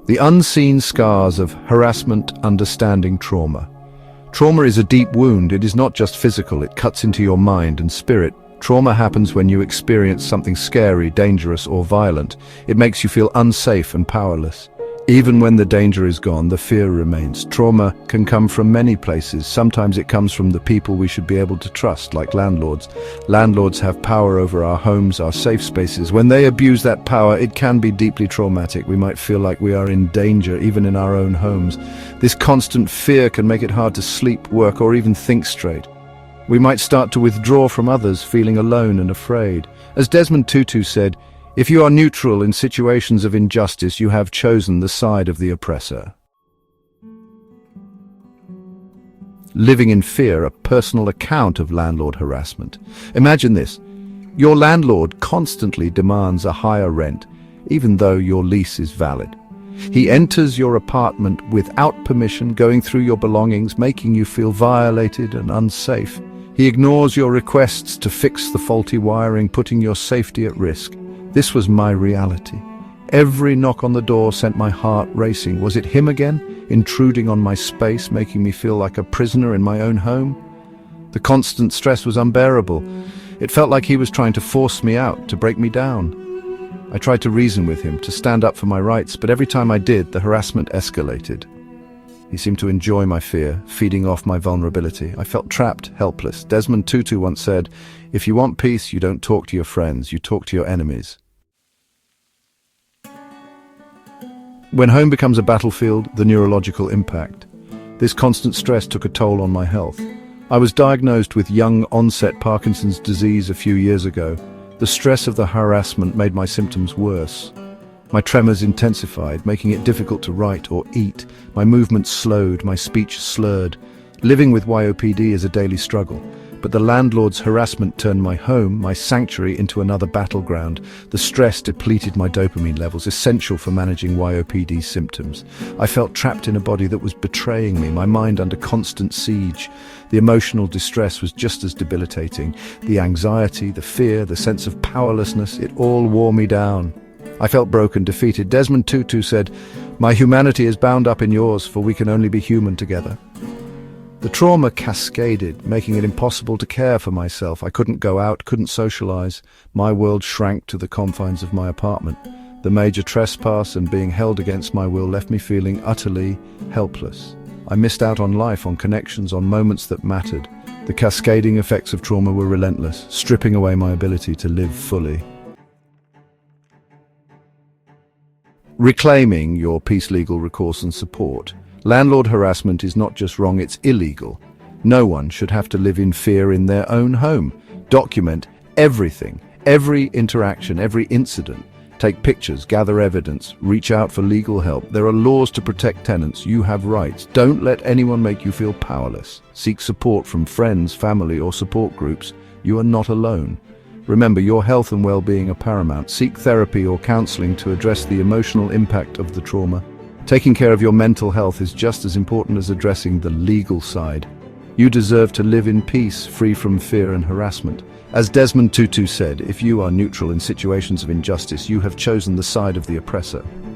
The unseen scars of harassment, understanding trauma. Trauma is a deep wound. It is not just physical, it cuts into your mind and spirit. Trauma happens when you experience something scary, dangerous, or violent. It makes you feel unsafe and powerless. Even when the danger is gone, the fear remains. Trauma can come from many places. Sometimes it comes from the people we should be able to trust, like landlords. Landlords have power over our homes, our safe spaces. When they abuse that power, it can be deeply traumatic. We might feel like we are in danger, even in our own homes. This constant fear can make it hard to sleep, work, or even think straight. We might start to withdraw from others, feeling alone and afraid. As Desmond Tutu said, "If you are neutral in situations of injustice, you have chosen the side of the oppressor." Living in fear, a personal account of landlord harassment. Imagine this. Your landlord constantly demands a higher rent, even though your lease is valid. He enters your apartment without permission, going through your belongings, making you feel violated and unsafe. He ignores your requests to fix the faulty wiring, putting your safety at risk. This was my reality. Every knock on the door sent my heart racing. Was it him again, intruding on my space, making me feel like a prisoner in my own home? The constant stress was unbearable. It felt like he was trying to force me out, to break me down. I tried to reason with him, to stand up for my rights, but every time I did, the harassment escalated. He seemed to enjoy my fear, feeding off my vulnerability. I felt trapped, helpless. Desmond Tutu once said, "If you want peace, you don't talk to your friends, you talk to your enemies." When home becomes a battlefield, the neurological impact. This constant stress took a toll on my health. I was diagnosed with young-onset Parkinson's disease a few years ago. The stress of the harassment made my symptoms worse. My tremors intensified, making it difficult to write or eat. My movements slowed, my speech slurred. Living with YOPD is a daily struggle. But the landlord's harassment turned my home, my sanctuary, into another battleground. The stress depleted my dopamine levels, essential for managing YOPD symptoms. I felt trapped in a body that was betraying me, my mind under constant siege. The emotional distress was just as debilitating. The anxiety, the fear, the sense of powerlessness, it all wore me down. I felt broken, defeated. Desmond Tutu said, "My humanity is bound up in yours, for we can only be human together." The trauma cascaded, making it impossible to care for myself. I couldn't go out, couldn't socialize. My world shrank to the confines of my apartment. The major trespass and being held against my will left me feeling utterly helpless. I missed out on life, on connections, on moments that mattered. The cascading effects of trauma were relentless, stripping away my ability to live fully. Reclaiming your peace, legal recourse and support. Landlord harassment is not just wrong, it's illegal. No one should have to live in fear in their own home. Document everything, every interaction, every incident. Take pictures, gather evidence, reach out for legal help. There are laws to protect tenants. You have rights. Don't let anyone make you feel powerless. Seek support from friends, family, or support groups. You are not alone. Remember, your health and well-being are paramount. Seek therapy or counseling to address the emotional impact of the trauma. Taking care of your mental health is just as important as addressing the legal side. You deserve to live in peace, free from fear and harassment. As Desmond Tutu said, "If you are neutral in situations of injustice, you have chosen the side of the oppressor."